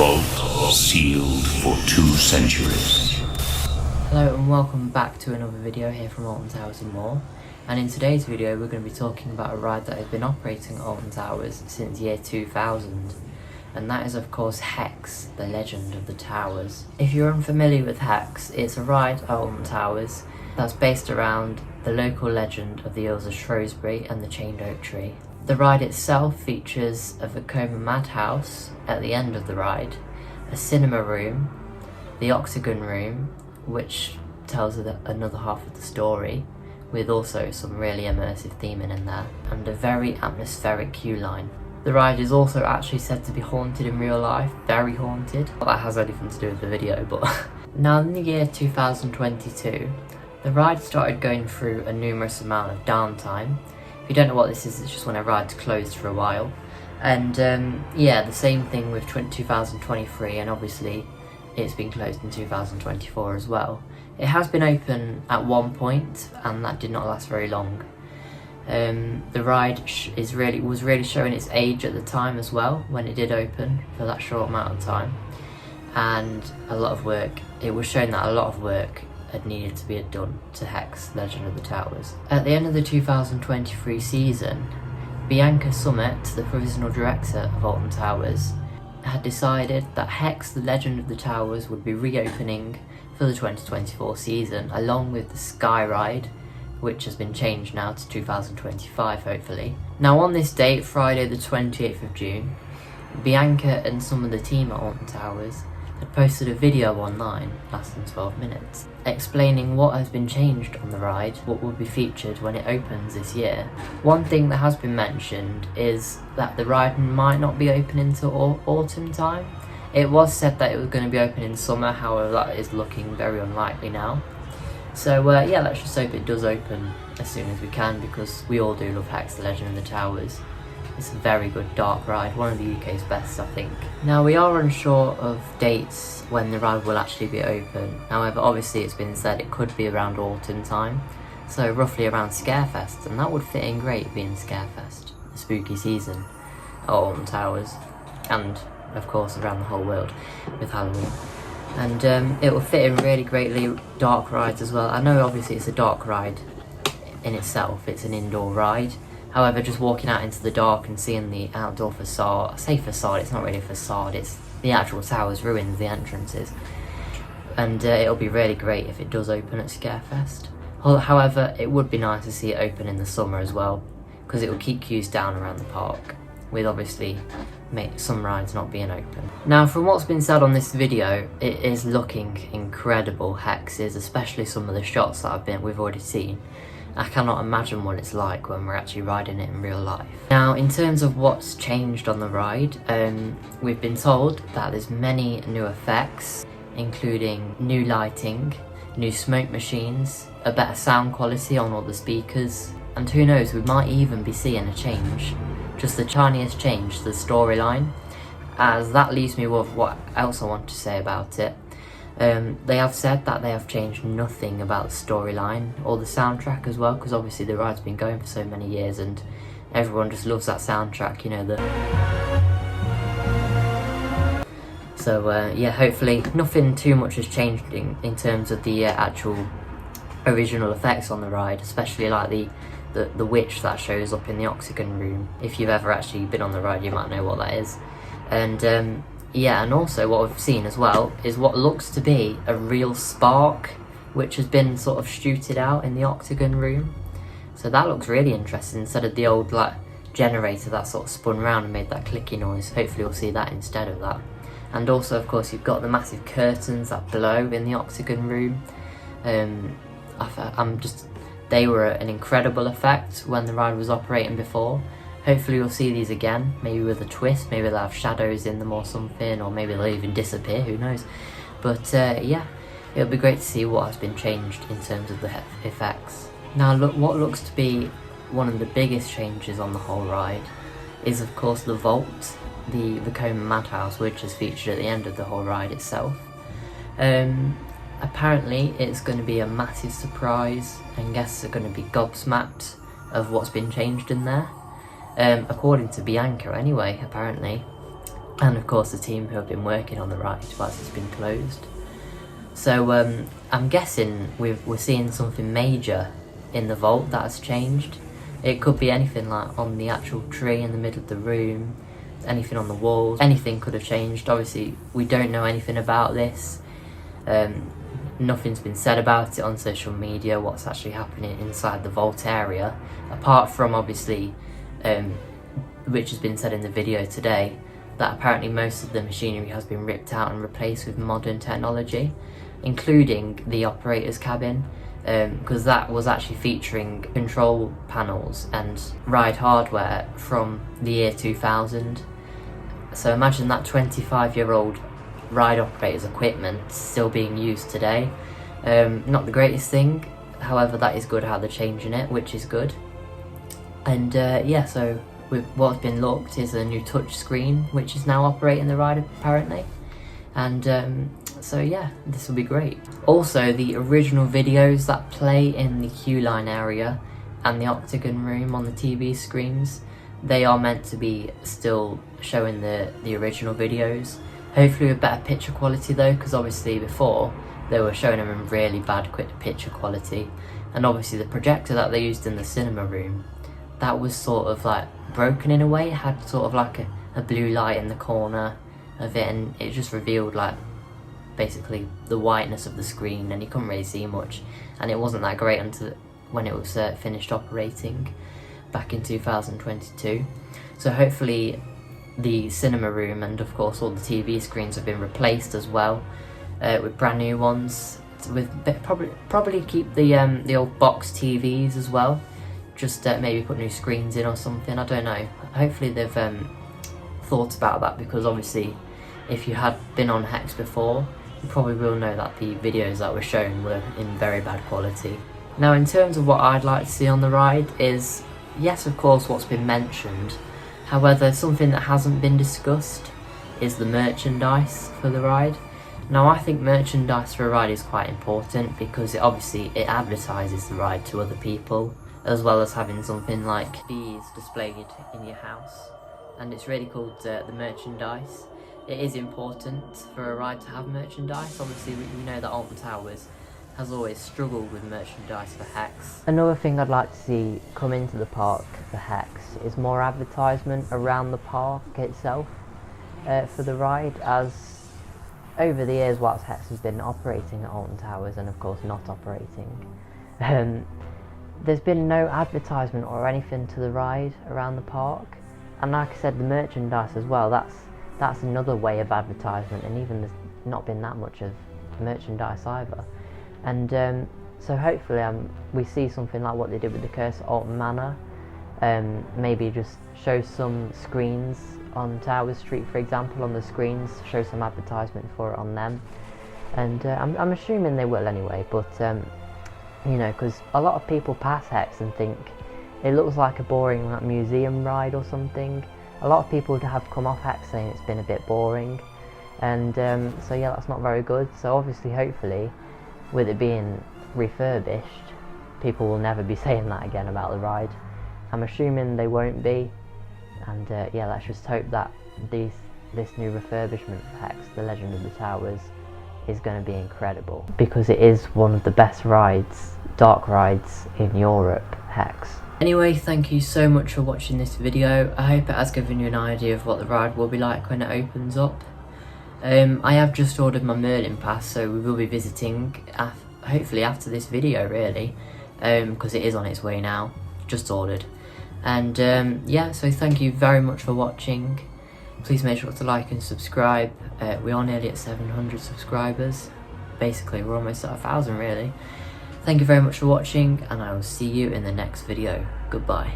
vault sealed for 2 centuries. Hello and welcome back to another video here from Alton Towers and more. And in today's video we're going to be talking about a ride that has been operating at Alton Towers since year 2000. And that is of course Hex, the Legend of the Towers. If you're unfamiliar with Hex, it's a ride at Alton Towers that's based around the local legend of the Earls of Shrewsbury and the Chained Oak Tree. The ride itself features a Vekoma madhouse at the end of the ride, a cinema room, the Octagon room, which tells another half of the story, with also some really immersive theming in there, and a very atmospheric queue line. The ride is also actually said to be haunted in real life, very haunted. Not that has anything to do with the video, but now in the year 2022, the ride started going through a numerous amount of downtime. If you don't know what this is, it's just when a ride's closed for a while. And yeah, the same thing with 2023, and obviously it's been closed in 2024 as well. It has been open at one point, and that did not last very long. The ride was really showing its age at the time as well, when it did open for that short amount of time. And a lot of work, it was showing that a lot of work had needed to be done to Hex, Legend of the Towers. At the end of the 2023 season, Bianca Summit, the provisional director of Alton Towers, had decided that Hex, the Legend of the Towers would be reopening for the 2024 season, along with the Sky Ride, which has been changed now to 2025 hopefully. Now on this date, Friday the 28th of June, Bianca and some of the team at Alton Towers had posted a video online, lasting 12 minutes, explaining what has been changed on the ride, what will be featured when it opens this year. One thing that has been mentioned is that the ride might not be open until autumn time. It was said that it was going to be open in summer, however that is looking very unlikely now. So yeah, let's just hope it does open as soon as we can, because we all do love Hex, the Legend of the Towers. It's a very good dark ride, one of the UK's best I think. Now we are unsure of dates when the ride will actually be open. However, obviously it's been said it could be around autumn time, so roughly around Scarefest, and that would fit in great being Scarefest, the spooky season at Alton Towers, and of course around the whole world with Halloween. And it will fit in really greatly, dark rides as well. I know obviously it's a dark ride in itself, it's an indoor ride. However, just walking out into the dark and seeing the outdoor facade, I say facade, it's not really a facade, it's the actual tower's ruins, the entrances. And it'll be really great if it does open at Scarefest. However, it would be nice to see it open in the summer as well, because it will keep queues down around the park, with obviously some rides not being open. Now, from what's been said on this video, it is looking incredible, Hexes, especially some of the shots that we've already seen. I cannot imagine what it's like when we're actually riding it in real life. Now, in terms of what's changed on the ride, we've been told that there's many new effects, including new lighting, new smoke machines, a better sound quality on all the speakers, and who knows, we might even be seeing a change, just the tiniest change to the storyline, as that leaves me with what else I want to say about it. They have said that they have changed nothing about the storyline or the soundtrack as well, because obviously the ride's been going for so many years and everyone just loves that soundtrack, you know, So yeah, hopefully nothing too much has changed in terms of the actual original effects on the ride, especially like the witch that shows up in the Octagon room. If you've ever actually been on the ride, you might know what that is. And yeah, and also what we've seen as well is what looks to be a real spark, which has been sort of shooted out in the Octagon room. So that looks really interesting, instead of the old like generator that sort of spun round and made that clicky noise. Hopefully we'll see that instead of that. And also of course you've got the massive curtains that blow in the Octagon room. They were an incredible effect when the ride was operating before. Hopefully we'll see these again, maybe with a twist, maybe they'll have shadows in them or something, or maybe they'll even disappear, who knows. But yeah, it'll be great to see what has been changed in terms of the effects. Now look, what looks to be one of the biggest changes on the whole ride is of course the vault, the Vekoma madhouse, which is featured at the end of the whole ride itself. Apparently it's going to be a massive surprise, and guests are going to be gobsmacked of what's been changed in there. According to Bianca anyway, apparently. and of course the team who have been working on the ride whilst it's been closed. So I'm guessing we're seeing something major in the vault that has changed. It could be anything, like on the actual tree in the middle of the room, anything on the walls, anything could have changed. Obviously we don't know anything about this. Nothing's been said about it on social media, what's actually happening inside the vault area, apart from obviously, which has been said in the video today, that apparently most of the machinery has been ripped out and replaced with modern technology, including the operator's cabin, because that was actually featuring control panels and ride hardware from the year 2000. So imagine that 25-year-old ride operator's equipment still being used today. Not the greatest thing, however that is good how they're changing it, which is good. And yeah, so what's been looked is a new touch screen which is now operating the ride apparently, and so yeah, this will be great. Also, the original videos that play in the queue line area and the octagon room on the TV screens, they are meant to be still showing the original videos, hopefully with better picture quality though, because obviously before they were showing them in really bad picture quality. And obviously the projector that they used in the cinema room, that was sort of like broken in a way. It had sort of like a blue light in the corner of it, and it just revealed like basically the whiteness of the screen, and you couldn't really see much, and it wasn't that great until when it was finished operating back in 2022. So hopefully the cinema room and of course all the TV screens have been replaced as well, with brand new ones, with probably keep the old box TVs as well, just maybe put new screens in or something, I don't know. Hopefully they've thought about that, because obviously if you had been on Hex before, you probably will know that the videos that were shown were in very bad quality. Now, in terms of what I'd like to see on the ride is, yes, of course, what's been mentioned. However, something that hasn't been discussed is the merchandise for the ride. Now, I think merchandise for a ride is quite important, because it advertises the ride to other people, as well as having something like these displayed in your house. And it's really called the merchandise. It is important for a ride to have merchandise. Obviously we know that Alton Towers has always struggled with merchandise for Hex. Another thing I'd like to see come into the park for Hex is more advertisement around the park itself for the ride, as over the years whilst Hex has been operating at Alton Towers and of course not operating, there's been no advertisement or anything to the ride around the park. And like I said, the merchandise as well, that's another way of advertisement, and even there's not been that much of merchandise either. And so hopefully we see something like what they did with the Curse of Alton Manor, maybe just show some screens on Tower Street, for example, on the screens, show some advertisement for it on them. And I'm assuming they will anyway, but you know, because a lot of people pass Hex and think it looks like a boring like museum ride or something. A lot of people have come off Hex saying it's been a bit boring, and so yeah, that's not very good. So obviously, hopefully, with it being refurbished, people will never be saying that again about the ride. I'm assuming they won't be, and yeah, let's just hope that this new refurbishment for Hex, The Legend of the Towers, is going to be incredible, because it is one of the best rides, dark rides in Europe, Hex. Anyway, thank you so much for watching this video. I hope it has given you an idea of what the ride will be like when it opens up. I have just ordered my Merlin pass, so we will be visiting hopefully after this video really, because it is on its way now, just ordered. And yeah, so thank you very much for watching. Please make sure to like and subscribe. We are nearly at 700 subscribers. Basically, we're almost at 1,000 really. Thank you very much for watching, and I will see you in the next video. Goodbye.